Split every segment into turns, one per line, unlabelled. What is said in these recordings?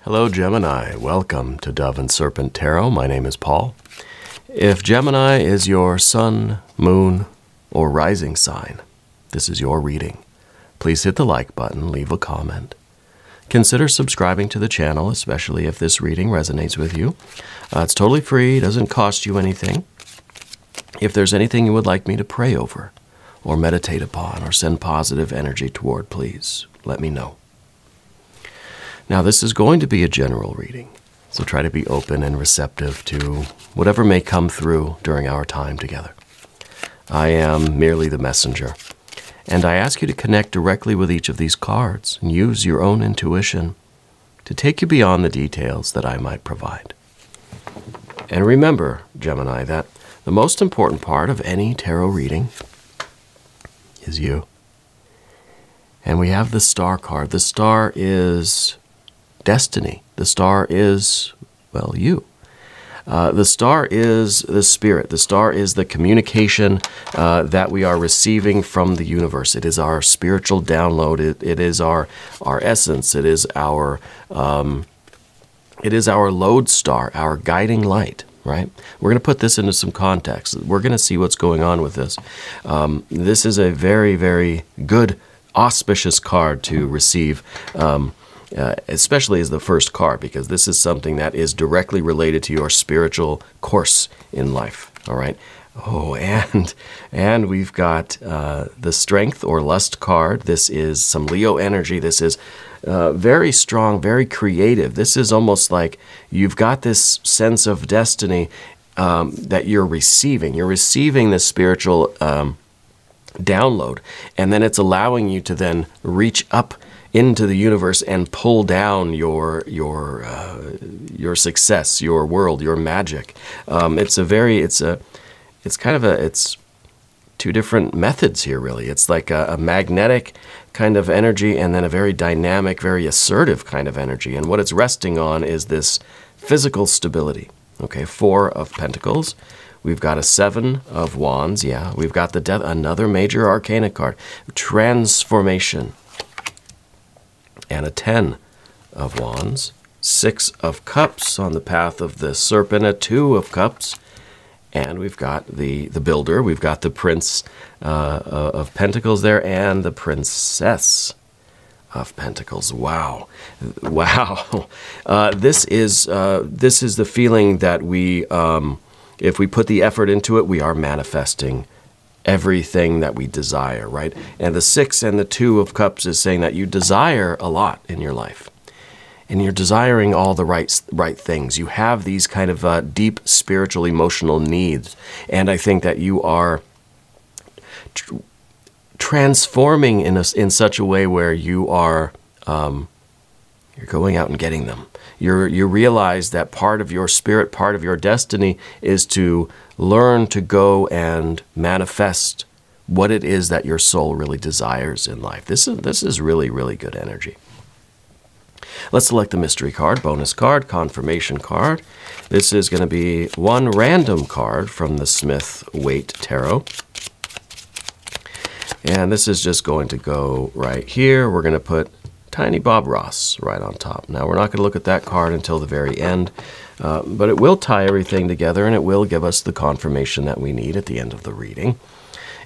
Hello, Gemini. Welcome to Dove and Serpent Tarot. My name is Paul. If Gemini is your sun, moon, or rising sign, this is your reading. Please hit the like button, leave a comment. Consider subscribing to the channel, especially if this reading resonates with you. It's totally free, doesn't cost you anything. If there's anything you would like me to pray over, or meditate upon, or send positive energy toward, please let me know. Now, this is going to be a general reading, so try to be open and receptive to whatever may come through during our time together. I am merely the messenger, and I ask you to connect directly with each of these cards and use your own intuition to take you beyond the details that I might provide. And remember, Gemini, that the most important part of any tarot reading is you. And we have the star card. The star is destiny. The star is, well, you. The star is the spirit. The star is the communication that we are receiving from the universe. It is our spiritual download. It is our essence. It is our lodestar, our guiding light. Right? We're going to put this into some context. We're going to see what's going on with this. This is a very, very good, auspicious card to receive. Especially as the first card, because this is something that is directly related to your spiritual course in life. All right. Oh, and we've got the Strength or Lust card. This is some Leo energy. This is very strong, very creative. This is almost like you've got this sense of destiny that you're receiving. You're receiving this spiritual download, and then it's allowing you to then reach up into the universe and pull down your success, your world, your magic. It's two different methods here, really. It's like a magnetic kind of energy and then a very dynamic, very assertive kind of energy. And what it's resting on is this physical stability. Okay, 4 of Pentacles. We've got a 7 of Wands. Yeah, we've got the Death, another major arcana card. Transformation. And a 10 of Wands, 6 of Cups on the path of the Serpent, a 2 of Cups, and we've got the Builder, we've got the Prince of Pentacles there, and the Princess of Pentacles. Wow, wow! This is the feeling that we, if we put the effort into it, we are manifesting everything that we desire, right? And the 6 and the 2 of Cups is saying that you desire a lot in your life. And you're desiring all the right things. You have these kind of deep spiritual, emotional needs. And I think that you are transforming in such a way where you are you're going out and getting them. You realize that part of your spirit, part of your destiny is to learn to go and manifest what it is that your soul really desires in life. This is really, really good energy. Let's select the mystery card, bonus card, confirmation card. This is going to be one random card from the Smith-Waite Tarot. And this is just going to go right here. We're going to put Tiny Bob Ross right on top. Now, we're not going to look at that card until the very end, but it will tie everything together and it will give us the confirmation that we need at the end of the reading.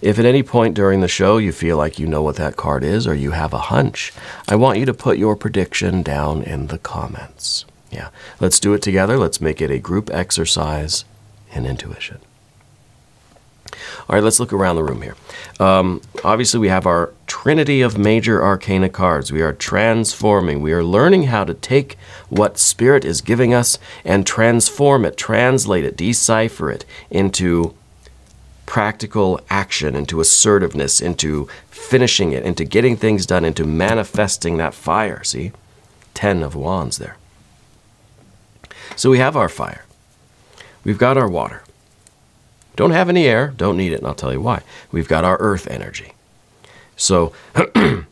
If at any point during the show you feel like you know what that card is or you have a hunch, I want you to put your prediction down in the comments. Yeah, let's do it together. Let's make it a group exercise in intuition. All right, let's look around the room here. Obviously, we have our trinity of major arcana cards. We are transforming. We are learning how to take what Spirit is giving us and transform it, translate it, decipher it into practical action, into assertiveness, into finishing it, into getting things done, into manifesting that fire. See? 10 of Wands there. So we have our fire. We've got our water. Don't have any air, don't need it, and I'll tell you why. We've got our earth energy. So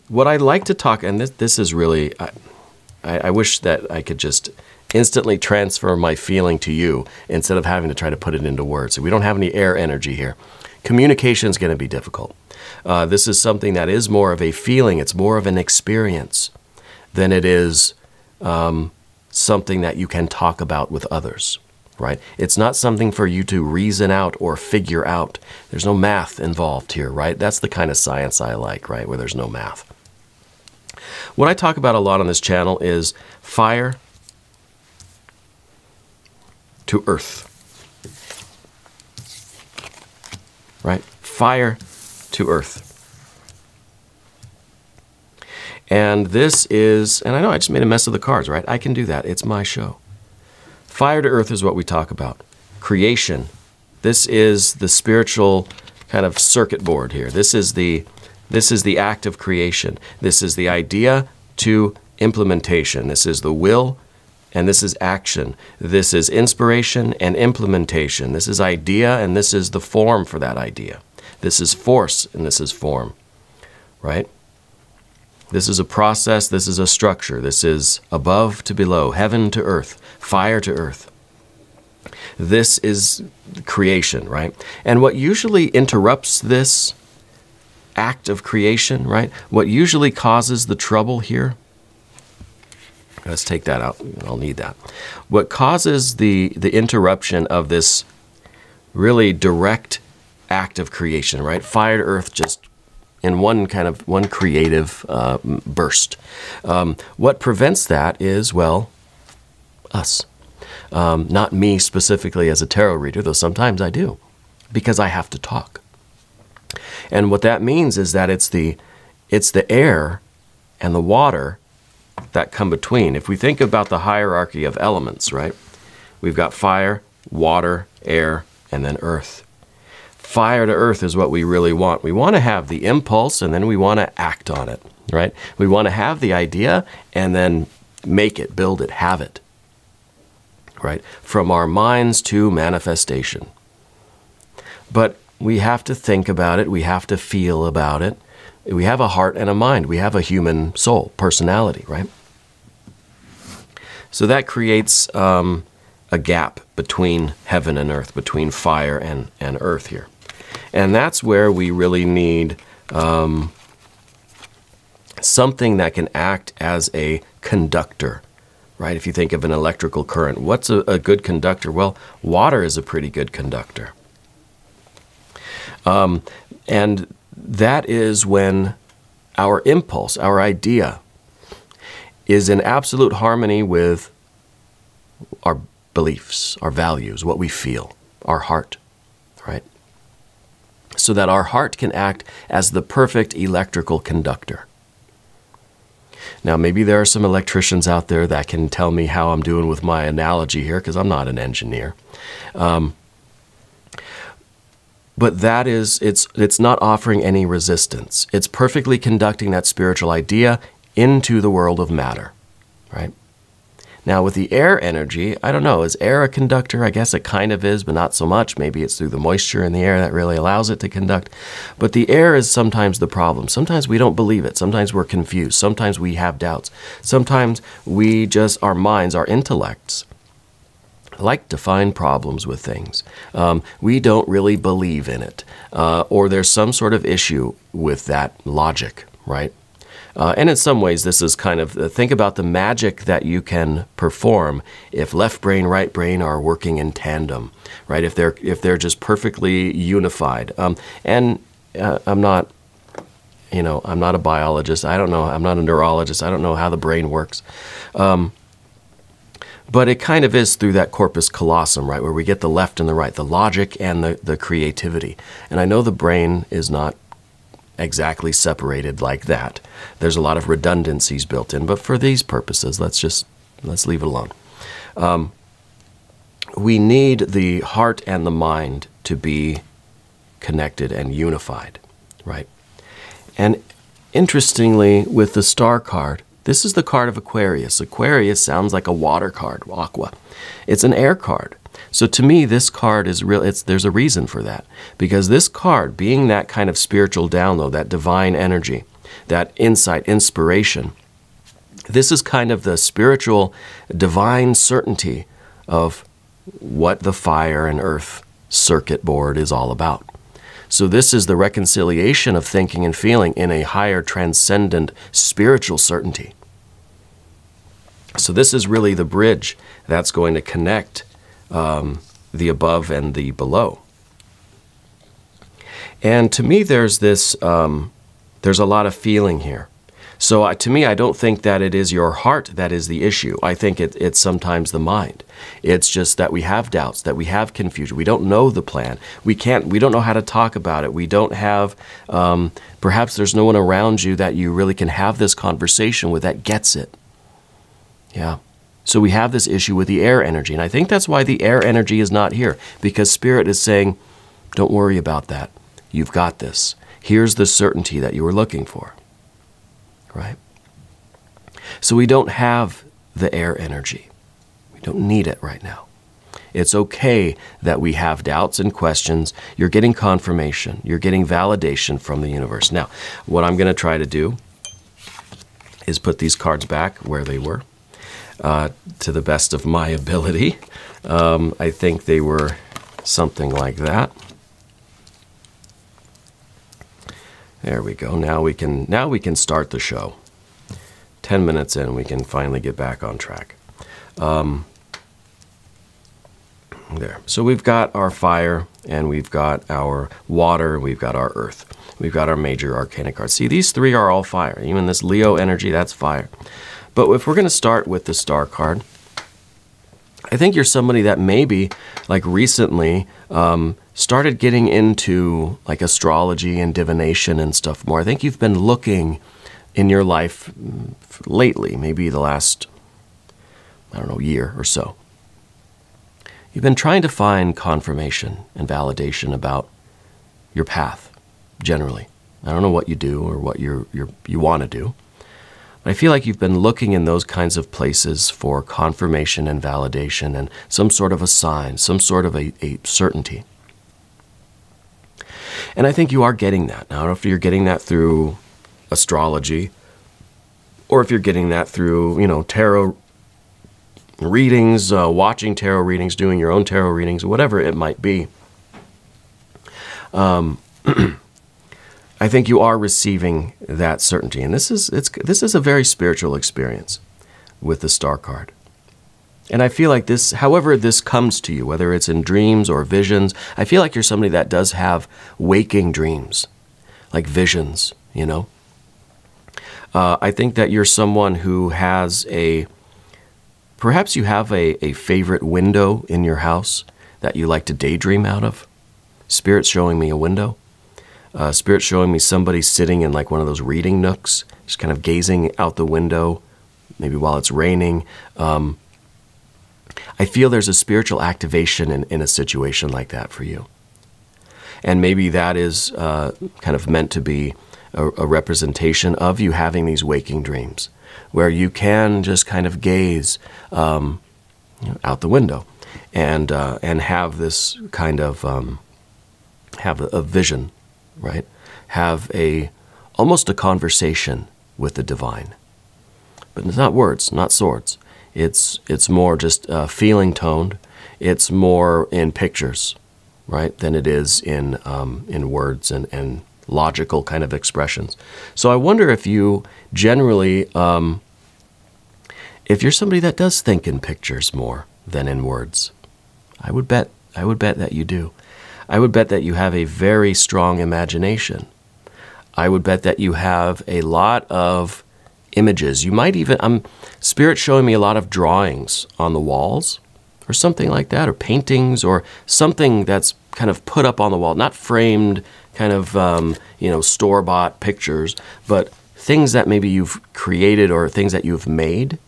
what I like to talk, and this is really, I wish that I could just instantly transfer my feeling to you instead of having to try to put it into words. So we don't have any air energy here. Communication is going to be difficult. This is something that is more of a feeling. It's more of an experience than it is something that you can talk about with others, right? It's not something for you to reason out or figure out. There's no math involved here, right? That's the kind of science I like, right, where there's no math. What I talk about a lot on this channel is fire to earth, right? Fire to earth. And this is, and I know I just made a mess of the cards, right? I can do that. It's my show. Fire to earth is what we talk about. Creation. This is the spiritual kind of circuit board here. This is the act of creation. This is the idea to implementation. This is the will, and this is action. This is inspiration and implementation. This is idea, and this is the form for that idea. This is force, and this is form, right? This is a process. This is a structure. This is above to below, heaven to earth, fire to earth. This is creation, right? And what usually interrupts this act of creation, right? What usually causes the trouble here, let's take that out. I'll need that. What causes the interruption of this really direct act of creation, right? Fire to earth, just in one creative burst. What prevents that is, well, us. Not me specifically as a tarot reader, though sometimes I do, because I have to talk. And what that means is that it's the air and the water that come between. If we think about the hierarchy of elements, right? We've got fire, water, air, and then earth. Fire to earth is what we really want. We want to have the impulse, and then we want to act on it, right? We want to have the idea and then make it, build it, have it, right? From our minds to manifestation. But we have to think about it. We have to feel about it. We have a heart and a mind. We have a human soul, personality, right? So that creates a gap between heaven and earth, between fire and earth here. And that's where we really need something that can act as a conductor, right? If you think of an electrical current, what's a good conductor? Well, water is a pretty good conductor. And that is when our impulse, our idea, is in absolute harmony with our beliefs, our values, what we feel, our heart, right? So that our heart can act as the perfect electrical conductor. Now, maybe there are some electricians out there that can tell me how I'm doing with my analogy here, because I'm not an engineer. But that is, it's not offering any resistance. It's perfectly conducting that spiritual idea into the world of matter, right? Now, with the air energy, I don't know, is air a conductor? I guess it kind of is, but not so much. Maybe it's through the moisture in the air that really allows it to conduct. But the air is sometimes the problem. Sometimes we don't believe it. Sometimes we're confused. Sometimes we have doubts. Sometimes we just, our minds, our intellects, like to find problems with things. We don't really believe in it. Or there's some sort of issue with that logic, right? And in some ways, this is kind of, think about the magic that you can perform if left brain, right brain are working in tandem, right? If they're just perfectly unified. I'm not, I'm not a biologist. I don't know. I'm not a neurologist. I don't know how the brain works. But it kind of is through that corpus callosum, right, where we get the left and the right, the logic and the creativity. And I know the brain is not exactly separated like that. There's a lot of redundancies built in, but for these purposes, let's leave it alone. We need the heart and the mind to be connected and unified, right? And interestingly, with the star card, this is the card of Aquarius. Aquarius sounds like a water card, aqua. It's an air card. So to me, this card is real. There's a reason for that. Because this card, being that kind of spiritual download, that divine energy, that insight, inspiration, this is kind of the spiritual divine certainty of what the fire and earth circuit board is all about. So this is the reconciliation of thinking and feeling in a higher transcendent spiritual certainty. So this is really the bridge that's going to connect the above and the below. And to me, there's this, there's a lot of feeling here. So to me, I don't think that it is your heart that is the issue. I think it's sometimes the mind. It's just that we have doubts, that we have confusion. We don't know the plan. We don't know how to talk about it. We don't have, perhaps there's no one around you that you really can have this conversation with that gets it. Yeah. So we have this issue with the air energy. And I think that's why the air energy is not here, because Spirit is saying, don't worry about that. You've got this. Here's the certainty that you were looking for. Right? So we don't have the air energy. We don't need it right now. It's okay that we have doubts and questions. You're getting confirmation. You're getting validation from the universe. Now, what I'm going to try to do is put these cards back where they were to the best of my ability. I think they were something like that. There we go. Now we can start the show. 10 minutes in, we can finally get back on track. There. So we've got our fire, and we've got our water, we've got our earth. We've got our major arcana cards. See, these three are all fire. Even this Leo energy, that's fire. But if we're going to start with the star card, I think you're somebody that maybe, like recently, started getting into like astrology and divination and stuff more. I think you've been looking in your life lately, maybe the last, I don't know, year or so. You've been trying to find confirmation and validation about your path, generally. I don't know what you do or what you want to do. But I feel like you've been looking in those kinds of places for confirmation and validation and some sort of a sign, some sort of a certainty. And I think you are getting that. Now, I don't know if you're getting that through astrology or if you're getting that through, tarot readings, watching tarot readings, doing your own tarot readings, whatever it might be. I think you are receiving that certainty. And this is a very spiritual experience with the star card. And I feel like this, however this comes to you, whether it's in dreams or visions, I feel like you're somebody that does have waking dreams, like visions, I think that you're someone who has perhaps you have a favorite window in your house that you like to daydream out of. Spirit's showing me a window. Spirit's showing me somebody sitting in like one of those reading nooks, just kind of gazing out the window, maybe while it's raining. I feel there's a spiritual activation in a situation like that for you. And maybe that is kind of meant to be a representation of you having these waking dreams, where you can just kind of gaze out the window and have this kind of, have a vision, right? Have almost a conversation with the divine. But it's not words, not swords. It's more just feeling toned. It's more in pictures, right, than it is in words and logical kind of expressions. So I wonder if you generally, if you're somebody that does think in pictures more than in words. I would bet that you do. I would bet that you have a very strong imagination. I would bet that you have a lot of images. You might even, Spirit's showing me a lot of drawings on the walls or something like that, or paintings or something that's kind of put up on the wall, not framed kind of, store-bought pictures, but things that maybe you've created or things that you've made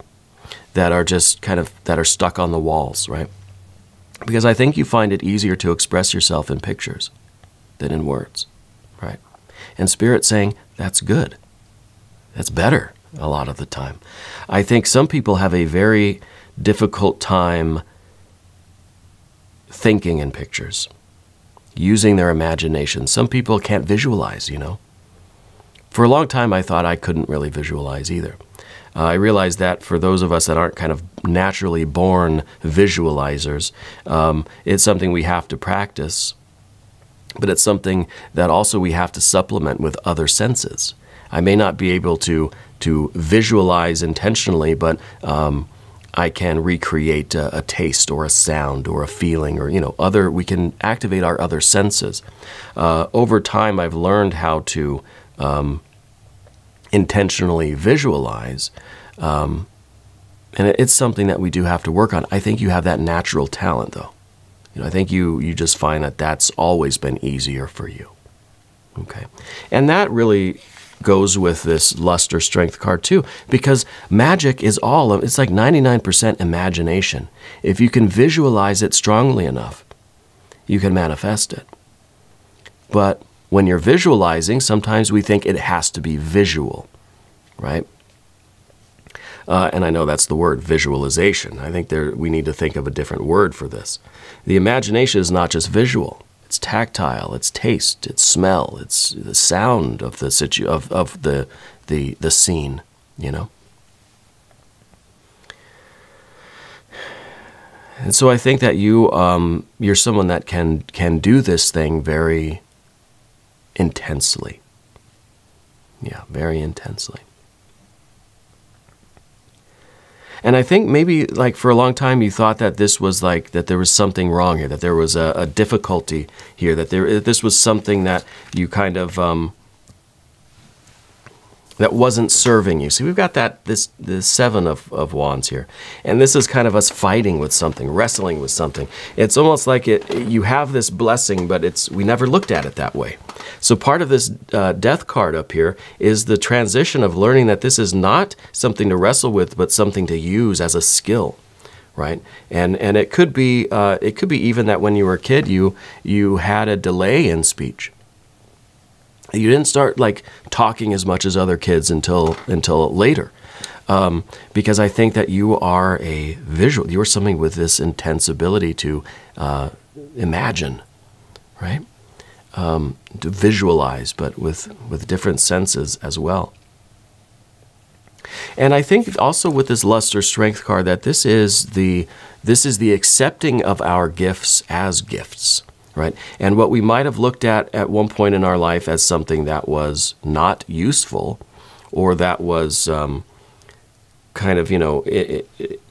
that are just kind of, that are stuck on the walls, right? Because I think you find it easier to express yourself in pictures than in words, right? And Spirit's saying, that's good. That's better a lot of the time. I think some people have a very difficult time thinking in pictures, using their imagination. Some people can't visualize, For a long time, I thought I couldn't really visualize either. I realized that for those of us that aren't kind of naturally born visualizers, it's something we have to practice, but it's something that also we have to supplement with other senses. I may not be able to visualize intentionally, but I can recreate a taste or a sound or a feeling, or, we can activate our other senses. Over time, I've learned how to intentionally visualize, and it's something that we do have to work on. I think you have that natural talent, though. I think you just find that that's always been easier for you. Okay. And that really goes with this lust or strength card too, because magic is it's like 99% imagination. If you can visualize it strongly enough, you can manifest it. But when you're visualizing, sometimes we think it has to be visual, right? And I know that's the word, visualization. I think we need to think of a different word for this. The imagination is not just visual. It's tactile, it's taste, it's smell, it's the sound of the the scene, And so I think that you're someone that can do this thing very intensely. Yeah, very intensely. And I think maybe like for a long time you thought that this was like, that there was something wrong here, that there was a difficulty here, that this was something that you kind of, that wasn't serving you. See, we've got this Seven of Wands here. And this is kind of us fighting with something, wrestling with something. It's almost like you have this blessing, but we never looked at it that way. So part of this death card up here is the transition of learning that this is not something to wrestle with, but something to use as a skill, right? And it could be even that when you were a kid, you had a delay in speech. You didn't start like talking as much as other kids until later, because I think that you are you are something with this intense ability to imagine, right? To visualize, but with different senses as well. And I think also with this lust or strength card that this is the accepting of our gifts as gifts, right? And what we might have looked at one point in our life as something that was not useful, or that was kind of,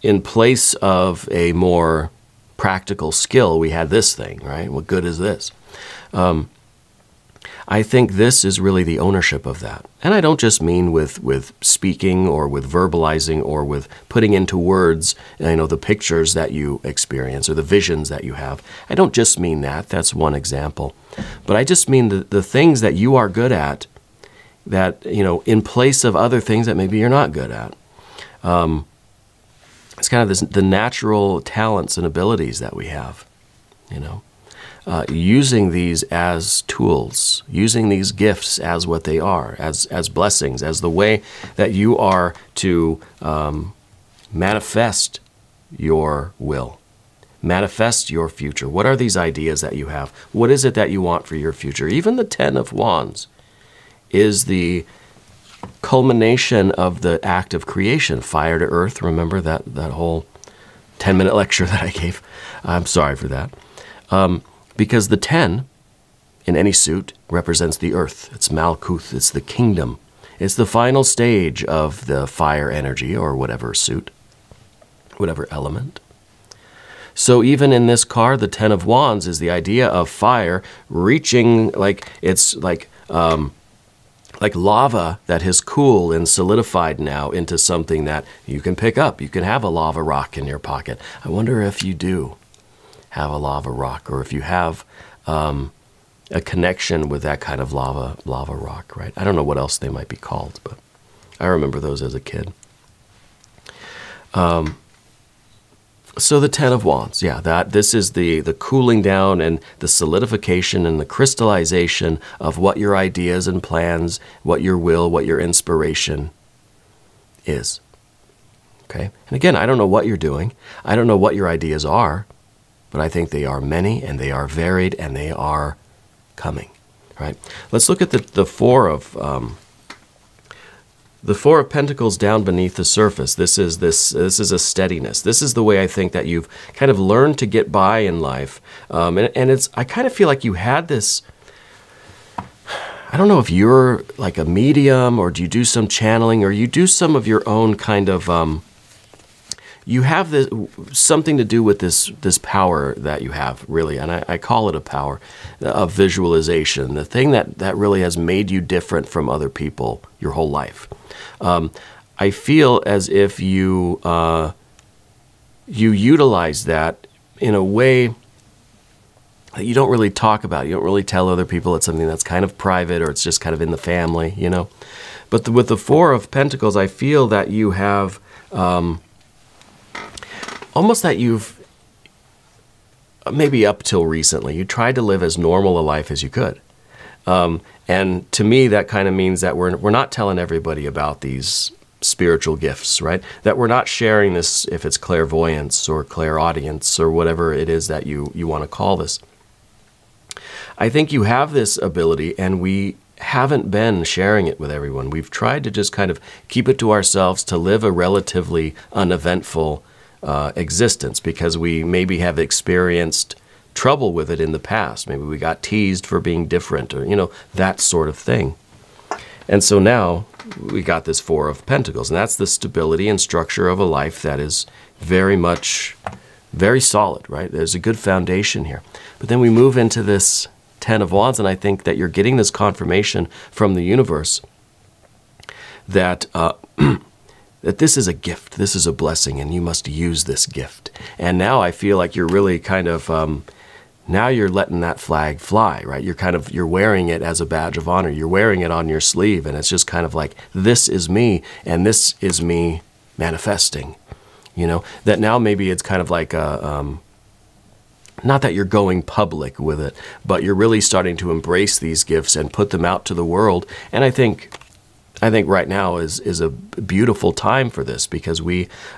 in place of a more practical skill, we had this thing, right? What good is this? I think this is really the ownership of that. And I don't just mean with speaking or with verbalizing or with putting into words, the pictures that you experience or the visions that you have. I don't just mean that. That's one example. But I just mean the things that you are good at that, in place of other things that maybe you're not good at. It's kind of the natural talents and abilities that we have, using these as tools, using these gifts as what they are, as blessings, as the way that you are to manifest your will, manifest your future. What are these ideas that you have? What is it that you want for your future? Even the Ten of Wands is the culmination of the act of creation, fire to earth. Remember that whole 10-minute lecture that I gave? I'm sorry for that. Because the 10 in any suit represents the earth. It's Malkuth. It's the kingdom. It's the final stage of the fire energy or whatever suit, whatever element. So even in this card, the 10 of Wands is the idea of fire reaching, it's like lava that has cooled and solidified now into something that you can pick up. You can have a lava rock in your pocket. I wonder if you do have a lava rock, or if you have a connection with that kind of lava rock, right? I don't know what else they might be called, but I remember those as a kid. So the Ten of Wands, yeah, this is the cooling down and the solidification and the crystallization of what your ideas and plans, what your will, what your inspiration is. Okay? And again, I don't know what you're doing. I don't know what your ideas are, but I think they are many and they are varied and they are coming, right? Let's look at the Four of Pentacles down beneath the surface. This is a steadiness. This is the way I think that you've kind of learned to get by in life, and I kind of feel like you had this. I don't know if you're like a medium, or do you do some channeling, or you do some of your own kind of you have this something to do with this power that you have, really, and I call it a power of visualization, the thing that really has made you different from other people your whole life. I feel as if you utilize that in a way that you don't really talk about. You don't really tell other people. It's something that's kind of private, or it's just kind of in the family, you know. But with the Four of Pentacles, I feel that you have almost that you've, maybe up till recently, you tried to live as normal a life as you could. And to me, that kind of means that we're not telling everybody about these spiritual gifts, right? That we're not sharing this, if it's clairvoyance or clairaudience or whatever it is that you want to call this. I think you have this ability, and we haven't been sharing it with everyone. We've tried to just kind of keep it to ourselves, to live a relatively uneventful existence, because we maybe have experienced trouble with it in the past. Maybe we got teased for being different, or, you know, that sort of thing. And so now we got this Four of Pentacles, and that's the stability and structure of a life that is very much, very solid, right? There's a good foundation here. But then we move into this Ten of Wands, and I think that you're getting this confirmation from the universe that that this is a gift, this is a blessing, and you must use this gift. And now I feel like you're really kind of, now you're letting that flag fly, right? You're wearing it as a badge of honor. You're wearing it on your sleeve, and it's just kind of like, this is me, and this is me manifesting, you know? That now maybe it's kind of like a, not that you're going public with it, but you're really starting to embrace these gifts and put them out to the world. And I think right now is a beautiful time for this, because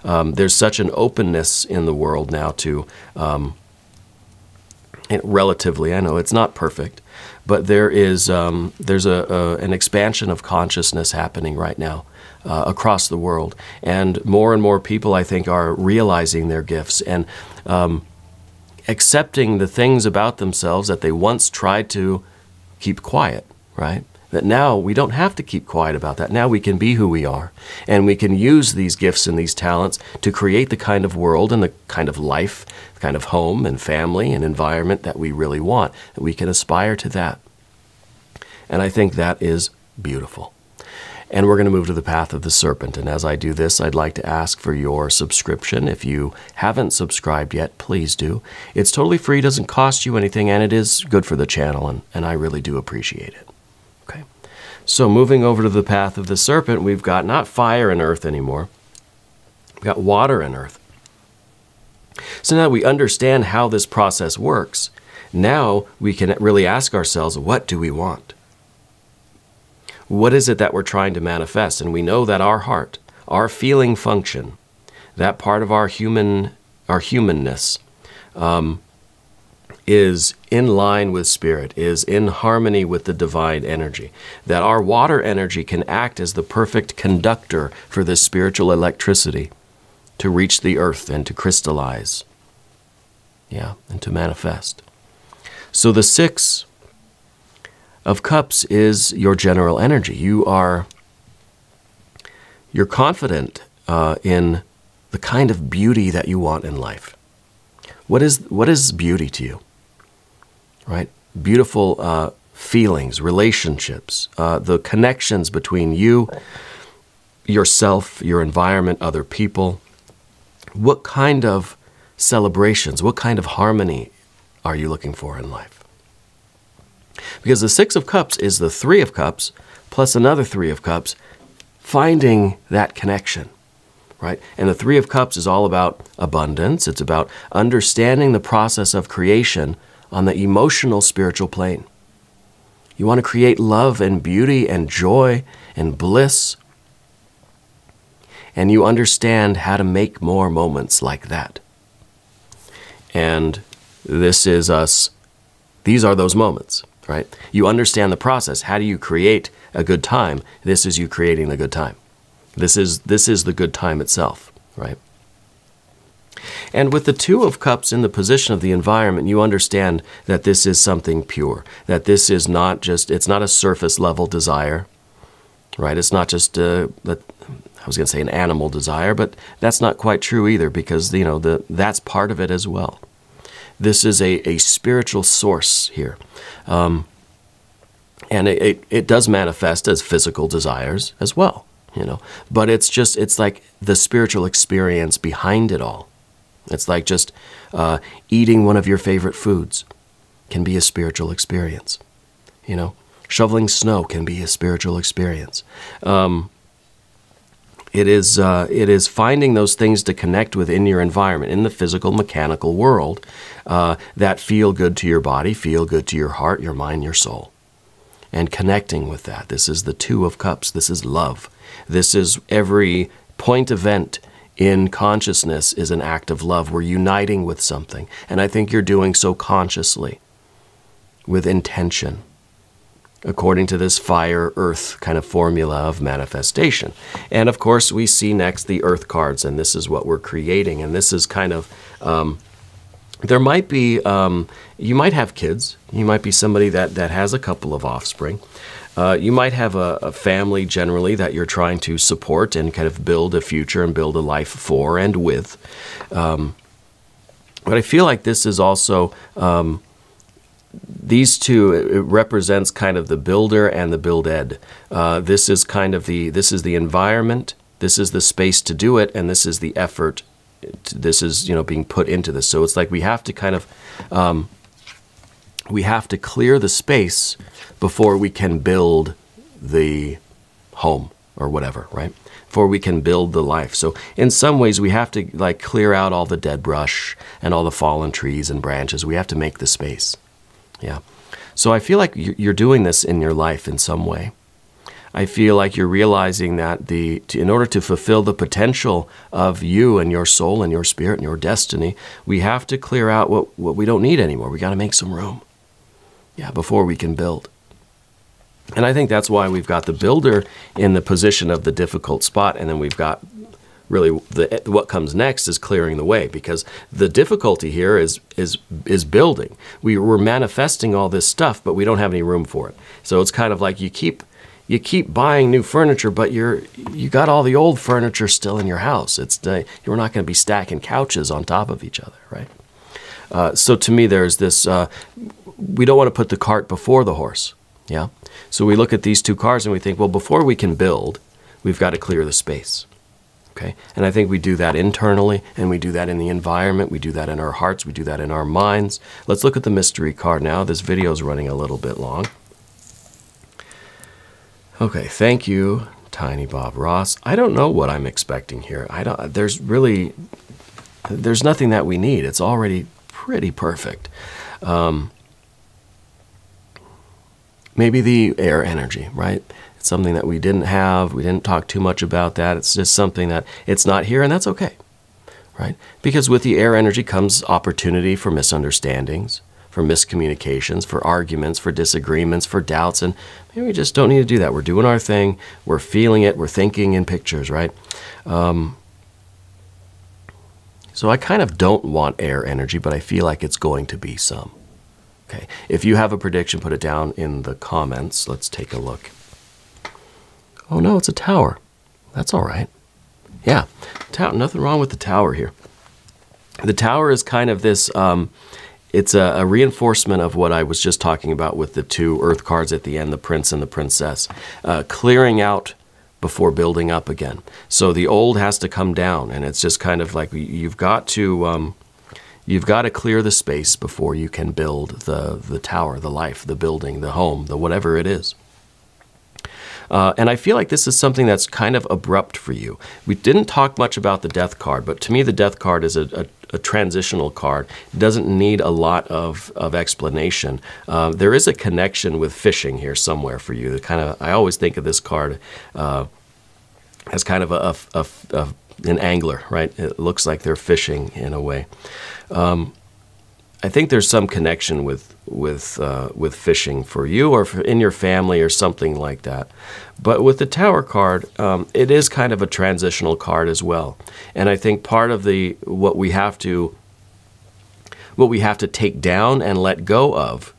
there's such an openness in the world now to, relatively, I know it's not perfect, but there's an expansion of consciousness happening right now across the world. And more people, I think, are realizing their gifts and accepting the things about themselves that they once tried to keep quiet, right? That now we don't have to keep quiet about that. Now we can be who we are, and we can use these gifts and these talents to create the kind of world and the kind of life, the kind of home and family and environment that we really want. That we can aspire to that. And I think that is beautiful. And we're going to move to the path of the serpent. And as I do this, I'd like to ask for your subscription. If you haven't subscribed yet, please do. It's totally free, doesn't cost you anything, and it is good for the channel, and I really do appreciate it. Okay. So moving over to the path of the serpent, we've got not fire and earth anymore. We've got water and earth. So now we understand how this process works. Now we can really ask ourselves, what do we want? What is it that we're trying to manifest? And we know that our heart, our feeling function, that part of our humanness, is in line with spirit, is in harmony with the divine energy. That our water energy can act as the perfect conductor for this spiritual electricity to reach the earth and to crystallize, and to manifest. So the Six of Cups is your general energy. You're confident in the kind of beauty that you want in life. What is beauty to you? Right? Beautiful feelings, relationships, the connections between you, yourself, your environment, other people. What kind of celebrations, what kind of harmony are you looking for in life? Because the Six of Cups is the Three of Cups plus another Three of Cups, finding that connection, right? And the Three of Cups is all about abundance. It's about understanding the process of creation on the emotional, spiritual plane. You want to create love and beauty and joy and bliss, and you understand how to make more moments like that. And this is us. These are those moments. Right? You understand the process. How do you create a good time? This is you creating the good time. This is the good time itself, right? And with the Two of Cups in the position of the environment, you understand that this is something pure, that this is not just, it's not a surface level desire, right? It's not just, I was going to say an animal desire, but that's not quite true either, because, you know, that's part of it as well. This is a spiritual source here. And it does manifest as physical desires as well, you know. But it's like the spiritual experience behind it all. It's like just eating one of your favorite foods can be a spiritual experience, you know. Shoveling snow can be a spiritual experience. It is finding those things to connect with in your environment, in the physical, mechanical world, that feel good to your body, feel good to your heart, your mind, your soul. And connecting with that. This is the Two of Cups. This is love. This is every point event in consciousness is an act of love. We're uniting with something. And I think you're doing so consciously, with intention, according to this fire-earth kind of formula of manifestation. And of course, we see next the earth cards, and this is what we're creating. And this is kind of, there might be, you might have kids. You might be somebody that has a couple of offspring. You might have a family generally that you're trying to support and kind of build a future and build a life for and with. But I feel like this is also, these two, it represents kind of the builder and the builded. This is kind of this is the environment, this is the space to do it, and this is the effort. This is, you know, being put into this. So it's like we have to kind of, we have to clear the space before we can build the home or whatever, right? Before we can build the life. So in some ways we have to like clear out all the dead brush and all the fallen trees and branches. We have to make the space. Yeah. So I feel like you're doing this in your life in some way. I feel like you're realizing that in order to fulfill the potential of you and your soul and your spirit and your destiny, we have to clear out what we don't need anymore. We got to make some room. Yeah, before we can build. And I think that's why we've got the builder in the position of the difficult spot, and then we've got really what comes next is clearing the way, because the difficulty here is building. We're manifesting all this stuff, but we don't have any room for it. So it's kind of like you keep buying new furniture, but you got all the old furniture still in your house. You're not going to be stacking couches on top of each other, right? So to me, there's this. We don't want to put the cart before the horse. Yeah. So we look at these two cards and we think, well, before we can build, we've got to clear the space. Okay. And I think we do that internally, and we do that in the environment. We do that in our hearts. We do that in our minds. Let's look at the mystery card now. This video is running a little bit long. Okay. Thank you, Tiny Bob Ross. I don't know what I'm expecting here. There's nothing that we need. It's already pretty perfect. Maybe the air energy, right? It's something that we didn't have. We didn't talk too much about that. It's just something that it's not here, and that's okay, right? Because with the air energy comes opportunity for misunderstandings, for miscommunications, for arguments, for disagreements, for doubts, and maybe we just don't need to do that. We're doing our thing. We're feeling it. We're thinking in pictures, right? So I kind of don't want air energy, but I feel like it's going to be some. Okay. If you have a prediction, put it down in the comments. Let's take a look. Oh no, it's a tower. That's all right. Yeah, nothing wrong with the tower here. The tower is kind of this, it's a reinforcement of what I was just talking about with the two earth cards at the end, the prince and the princess. Clearing out before building up again. So the old has to come down, and it's just kind of like you've got to clear the space before you can build the tower, the life, the building, the home, the whatever it is. And I feel like this is something that's kind of abrupt for you. We didn't talk much about the death card, but to me the death card is a transitional card. It doesn't need a lot of explanation. There is a connection with fishing here somewhere for you. I always think of this card as kind of an angler, right? It looks like they're fishing in a way. I think there's some connection with fishing for you or in your family or something like that. But with the Tower card, it is kind of a transitional card as well. And I think part of what we have to take down and let go of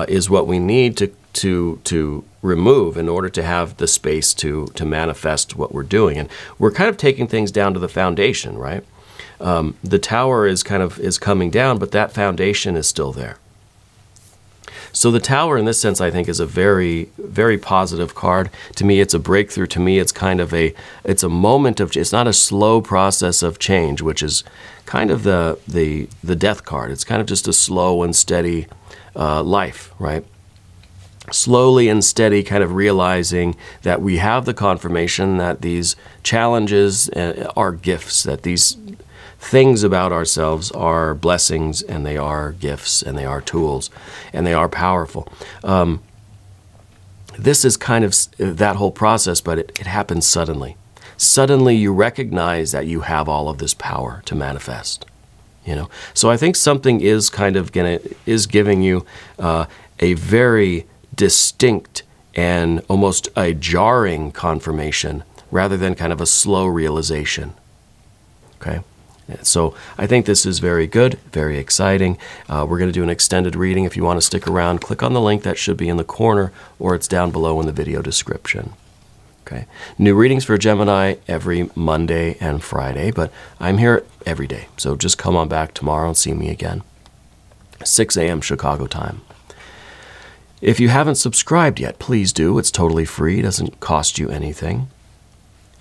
is what we need to remove in order to have the space to manifest what we're doing. And we're kind of taking things down to the foundation, right? The tower is coming down, but that foundation is still there. So the tower, in this sense, I think, is a very, very positive card. To me, it's a breakthrough. To me, it's kind of it's a moment of, it's not a slow process of change, which is kind of the death card. It's kind of just a slow and steady life, right? Slowly and steady, kind of realizing that we have the confirmation that these challenges are gifts, that these things about ourselves are blessings, and they are gifts, and they are tools, and they are powerful. This is kind of that whole process, but it happens suddenly. Suddenly you recognize that you have all of this power to manifest. So I think something is giving you a very distinct and almost a jarring confirmation rather than kind of a slow realization. Okay? So I think this is very good, very exciting. We're going to do an extended reading. If you want to stick around, click on the link that should be in the corner, or it's down below in the video description. Okay. New readings for Gemini every Monday and Friday, but I'm here every day. So just come on back tomorrow and see me again. 6 a.m. Chicago time. If you haven't subscribed yet, please do. It's totally free. It doesn't cost you anything.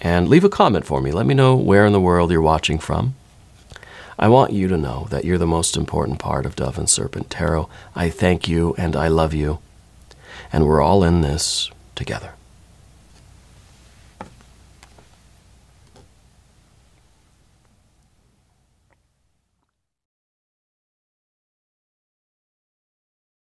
And leave a comment for me. Let me know where in the world you're watching from. I want you to know that you're the most important part of Dove and Serpent Tarot. I thank you and I love you. And we're all in this together.